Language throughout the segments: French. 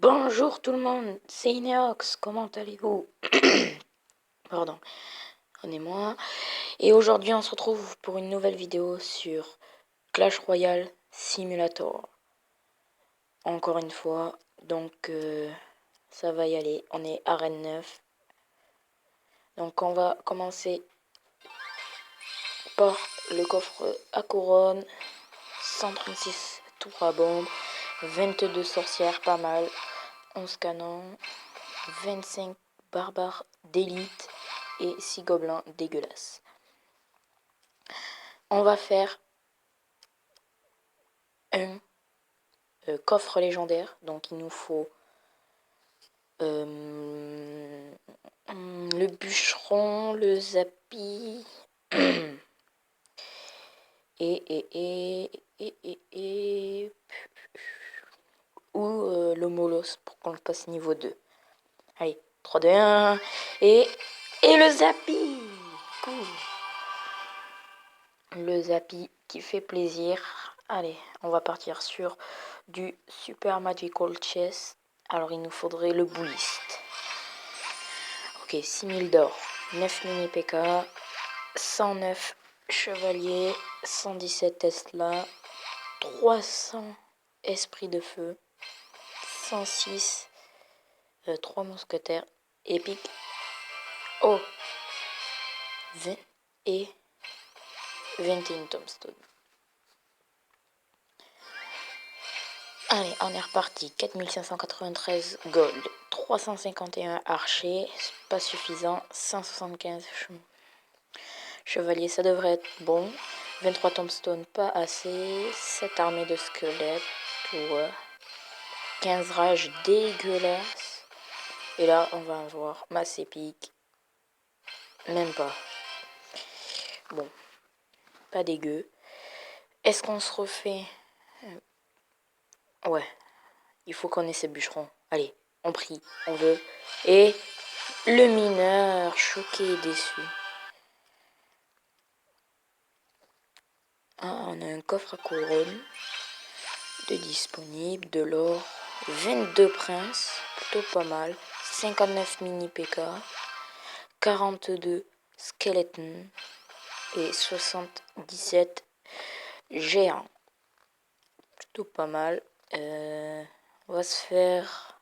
Bonjour tout le monde, c'est Ineox, comment allez-vous? Pardon, pardonnez-moi. Et aujourd'hui on se retrouve pour une nouvelle vidéo sur Clash Royale Simulator. Encore une fois, donc ça va y aller, on est arène 9. Donc on va commencer par le coffre à couronne, 136 tours à bombe, 22 sorcières, pas mal, 11 canons, 25 barbares d'élite et 6 gobelins dégueulasses. On va faire un coffre légendaire, donc il nous faut le bûcheron, le zappy et ou le molos pour qu'on le passe niveau 2. Allez, 3, 2, 1 et le zappy. Le zappy qui fait plaisir. Allez, on va partir sur du Super Magical Chess. Alors il nous faudrait le bouliste. Ok, 6000 d'or, 9 mini PK, 109 chevaliers, 117 Tesla, 300 esprits de feu, 106 3 mousquetaires épiques. Oh, 20 et 21 tombstones. Allez, on est reparti. 4593 gold, 351 archers, pas suffisant, 175 chevaliers, ça devrait être bon. 23 tombstones, pas assez. 7 armées de squelettes, ouais. 15 rages dégueulasses. Et là, on va avoir masse épique. Même pas. Bon, pas dégueu. Est-ce qu'on se refait? Ouais, il faut qu'on ait ces bûcherons. Allez, on prie, on veut. Et le mineur, choqué et déçu. Ah, on a un coffre à couronne de disponible, de l'or, 22 princes, plutôt pas mal, 59 mini PK, 42 skeletons et 77 géants. Plutôt pas mal. On va se faire...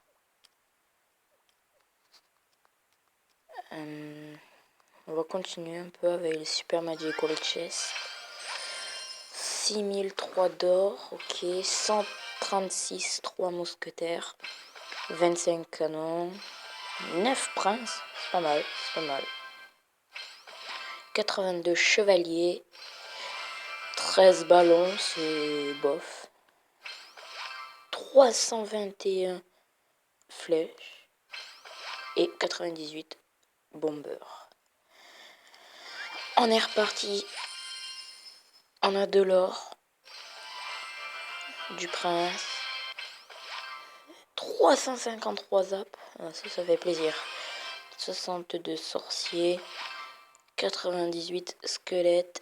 on va continuer un peu avec les Super Magical Chess. 6003 d'or, ok, 136 3 mousquetaires, 25 canons, 9 princes, c'est pas mal, c'est pas mal. 82 chevaliers, 13 ballons, c'est bof. 321 flèches et 98 bombeurs. On est reparti. On a de l'or, du prince, 353 zaps, ça fait plaisir. 62 sorciers, 98 squelettes,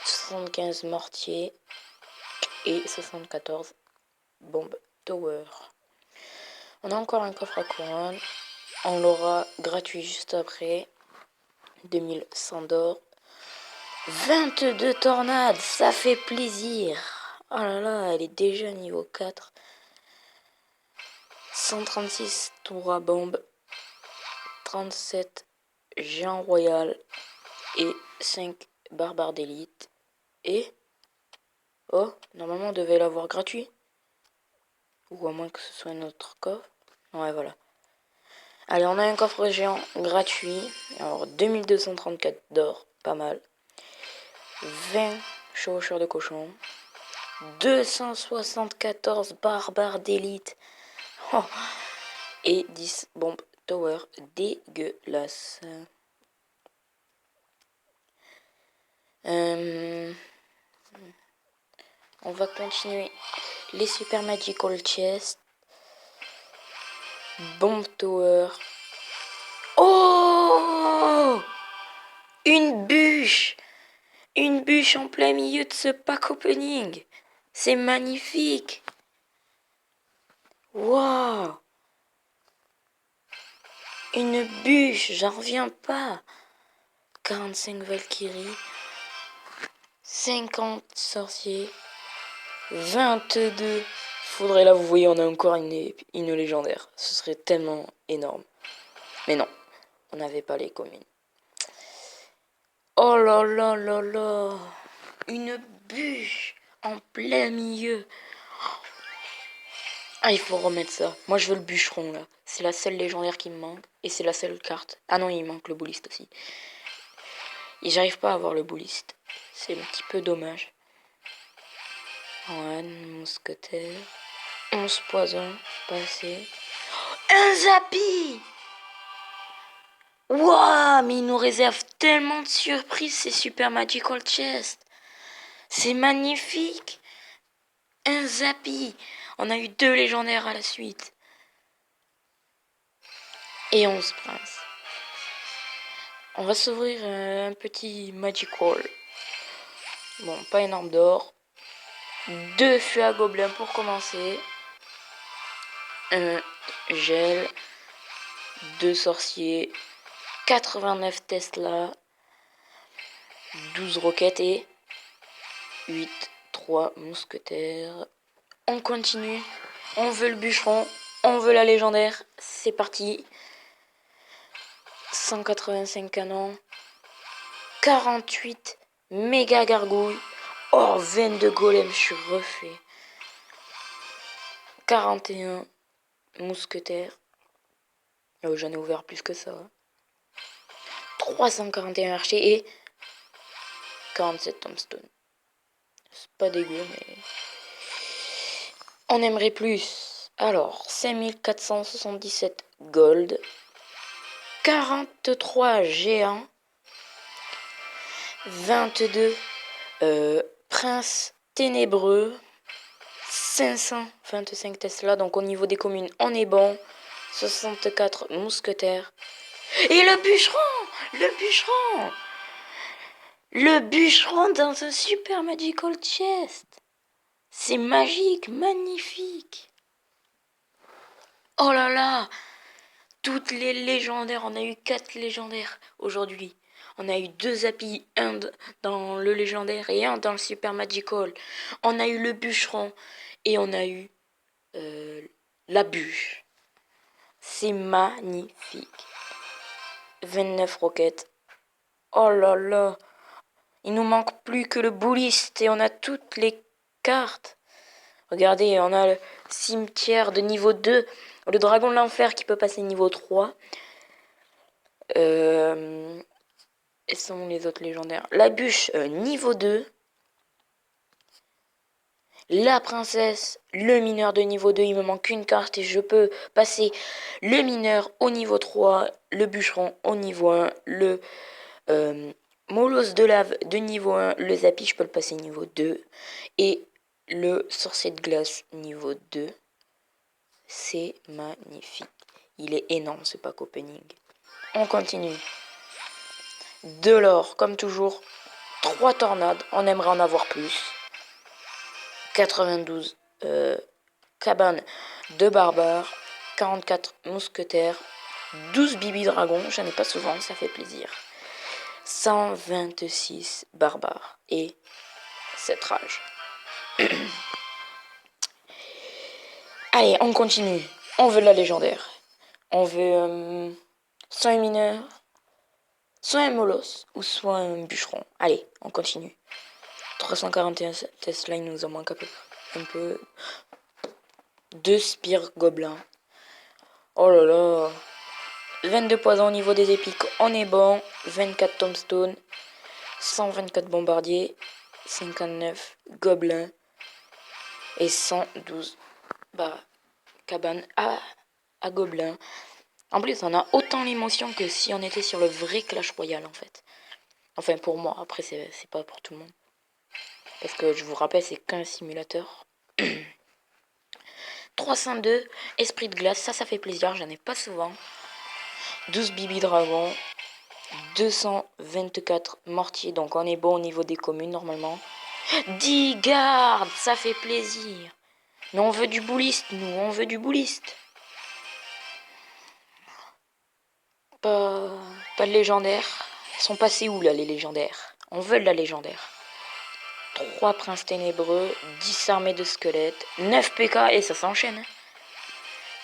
75 mortiers et 74 bombes tower. On a encore un coffre à couronne, on l'aura gratuit juste après. 2100 d'or, 22 tornades, ça fait plaisir. Oh là là, elle est déjà niveau 4. 136 tours à bombe, 37 géants royal et 5 barbares d'élite. Et... oh, normalement on devait l'avoir gratuit. Ou à moins que ce soit notre coffre. Ouais, voilà. Allez, on a un coffre géant gratuit. Alors, 2234 d'or, pas mal. 20 chevaucheurs de cochon. 274 barbares d'élite. Oh. Et 10 bombes tower dégueulasses. On va continuer les Super Magical Chest. Bomb Tower. Oh! Une bûche! Une bûche en plein milieu de ce pack opening. C'est magnifique. Waouh! Une bûche, j'en reviens pas. 45 Valkyries. 50 sorciers. 22. Faudrait là, vous voyez, on a encore une légendaire. Ce serait tellement énorme. Mais non, on n'avait pas les communes. Oh là là là là. Une bûche en plein milieu. Ah, il faut remettre ça. Moi, je veux le bûcheron, là. C'est la seule légendaire qui me manque. Et c'est la seule carte. Ah non, il manque le bouliste aussi. Et j'arrive pas à avoir le bouliste. C'est un petit peu dommage. Ouais, mousquetaire. 11 poisons. Pas assez. Un Zappi! Waouh, mais il nous réserve tellement de surprises, ces Super Magical Chest. C'est magnifique. Un Zappi. On a eu 2 légendaires à la suite. Et 11 princes. On va s'ouvrir un petit Magical. Bon, pas énorme d'or. 2 fûts à gobelins pour commencer. Un gel. 2 sorciers. 89 Tesla. 12 roquettes et 8, 3 mousquetaires. On continue. On veut le bûcheron. On veut la légendaire. C'est parti. 185 canons. 48 méga gargouilles. Oh, 22 golems, je suis refait. 41 mousquetaires. Oh, j'en ai ouvert plus que ça. 341 archers et 47 tombstones. C'est pas dégueu, mais on aimerait plus. Alors, 5477 gold. 43 géants. 22 princes ténébreux. 525 Tesla. Donc au niveau des communes, on est bon. 64 mousquetaires. Et le bûcheron! Le bûcheron! Le bûcheron dans un super magical chest. C'est magique, magnifique. Oh là là! Toutes les légendaires, on a eu 4 légendaires aujourd'hui. On a eu 2 Zappi, un dans le légendaire et un dans le super magical. On a eu le bûcheron et on a eu la bûche. C'est magnifique. 29 roquettes. Oh là là. Il nous manque plus que le bouliste et on a toutes les cartes. Regardez, on a le cimetière de niveau 2. Le dragon de l'enfer qui peut passer niveau 3. Et sont les autres légendaires. La bûche niveau 2. La princesse, le mineur de niveau 2. Il me manque une carte et je peux passer le mineur au niveau 3. Le bûcheron au niveau 1. Le molosse de lave de niveau 1. Le Zappi, je peux le passer niveau 2. Et le sorcier de glace niveau 2. C'est magnifique. Il est énorme ce pack opening. On continue. De l'or, comme toujours. 3 tornades. On aimerait en avoir plus. 92 cabanes de barbares. 44 mousquetaires. 12 bibi dragons. J'en ai pas souvent, ça fait plaisir. 126 barbares. Et 7 rages. Allez, on continue. On veut la légendaire. On veut soit un mineur, soit un molosse, ou soit un bûcheron. Allez, on continue. 341 Tesla, il nous en manque un peu. 2 spires gobelins. Oh là là. 22 poisons au niveau des épiques, on est bon. 24 tombstones. 124 bombardiers. 59 gobelins. Et 112 cabanes à gobelins. En plus, on a autant l'émotion que si on était sur le vrai Clash Royale, en fait. Enfin, pour moi. Après, c'est pas pour tout le monde. Parce que, je vous rappelle, c'est qu'un simulateur. 302, esprit de glace. Ça fait plaisir. J'en ai pas souvent. 12 bibi dragons. 224 mortiers. Donc, on est bon au niveau des communes, normalement. 10 gardes. Ça fait plaisir. Mais on veut du bouliste, nous. On veut du bouliste. pas de légendaire. Ils sont passés où là les légendaires? On veut la légendaire. 3 princes ténébreux, 10 armées de squelettes, 9 PK et ça s'enchaîne.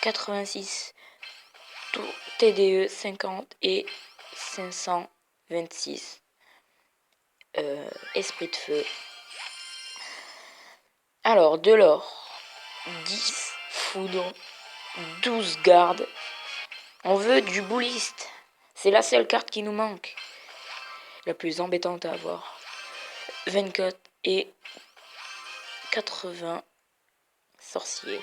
86 TDE 50 et 526 esprit de feu. Alors de l'or, 10 foudres, 12 gardes. On veut du bouliste. C'est la seule carte qui nous manque. La plus embêtante à avoir. 24 et 80 sorciers.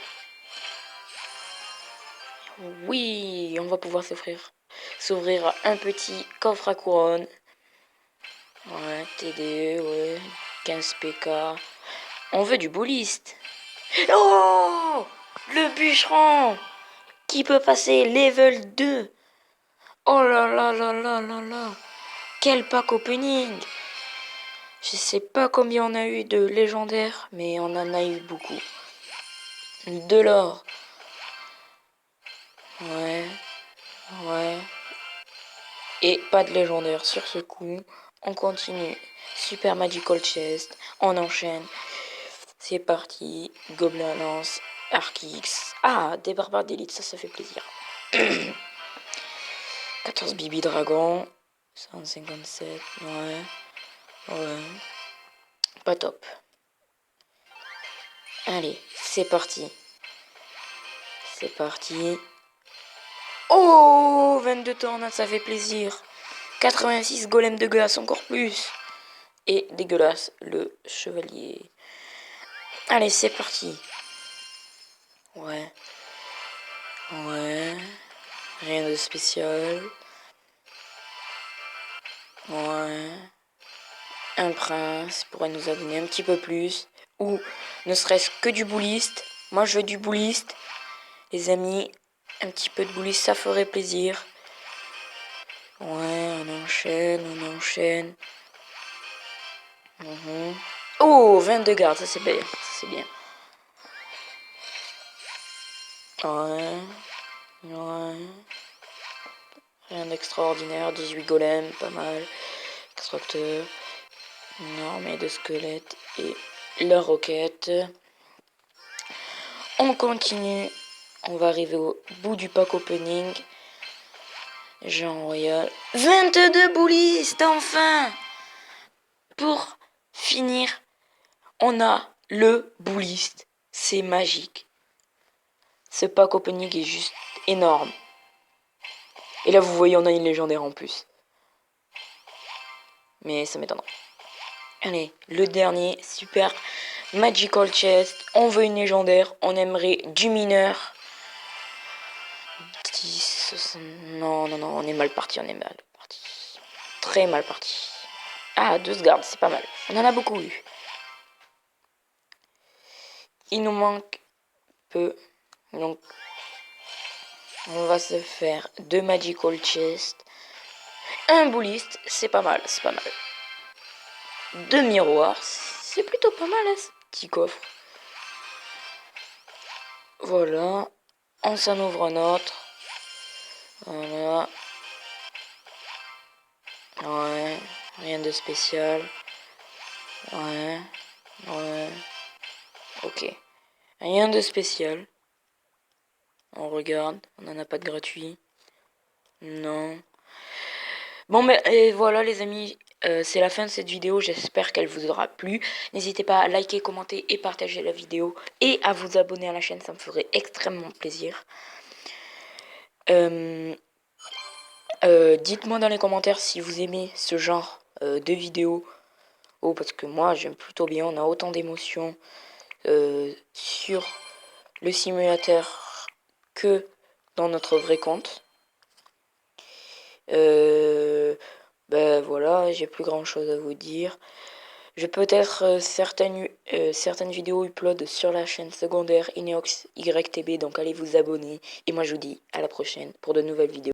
Oui, on va pouvoir s'ouvrir un petit coffre à couronne. Ouais, TDE, ouais, 15 PK. On veut du bouliste. Oh, le bûcheron qui peut passer level 2. Oh là là là là là là. Quel pack opening. Je sais pas combien on a eu de légendaires, mais on en a eu beaucoup. De l'or. Ouais. Ouais. Et pas de légendaire sur ce coup. On continue. Super Magical Chest. On enchaîne. C'est parti. Gobelin Lance. Archix. Ah, des barbares d'élite, ça fait plaisir. 14 Bibi Dragon. 157. Ouais. Ouais. Pas top. Allez, c'est parti. C'est parti. Oh, 22 tornades, ça fait plaisir. 86 golems de glace, encore plus. Et dégueulasse, le chevalier. Allez, c'est parti. Ouais. Ouais. Rien de spécial. Ouais. Un prince pourrait nous en donner un petit peu plus. Ou ne serait-ce que du bouliste. Moi, je veux du bouliste. Les amis, un petit peu de bouliste, ça ferait plaisir. Ouais, on enchaîne. Oh, 22 gardes, ça c'est bien. Ça c'est bien. Ouais. Rien d'extraordinaire. 18 golems, pas mal. Extracteur. Une armée de squelettes et la roquette. On continue. On va arriver au bout du pack opening. Jean Royal. 22 boulistes, enfin! Pour finir, on a le bouliste. C'est magique. Ce pack opening est juste énorme. Et là, vous voyez, on a une légendaire en plus. Mais ça m'étonnerait. Allez, le dernier, super Magical Chest. On veut une légendaire. On aimerait du mineur. 10, 60... Non, on est mal parti, Très mal parti. Ah, 12 gardes, c'est pas mal. On en a beaucoup eu. Il nous manque peu. Donc, on va se faire 2 Magical Chest. Un bouliste, c'est pas mal. 2 miroirs, c'est plutôt pas mal, ce petit coffre. Voilà. On s'en ouvre un autre. Voilà. Ouais. Rien de spécial. Ouais. Ok. Rien de spécial. On regarde. On n'en a pas de gratuit. Non. Bon, mais et voilà les amis. C'est la fin de cette vidéo. J'espère qu'elle vous aura plu. N'hésitez pas à liker, commenter et partager la vidéo. Et à vous abonner à la chaîne. Ça me ferait extrêmement plaisir. Dites-moi dans les commentaires si vous aimez ce genre de vidéos. Oh, parce que moi j'aime plutôt bien. On a autant d'émotions sur le simulateur que dans notre vrai compte. Ben voilà, j'ai plus grand chose à vous dire. Je peux être certaines vidéos upload sur la chaîne secondaire Ineox YTB, donc allez vous abonner. Et moi je vous dis à la prochaine pour de nouvelles vidéos.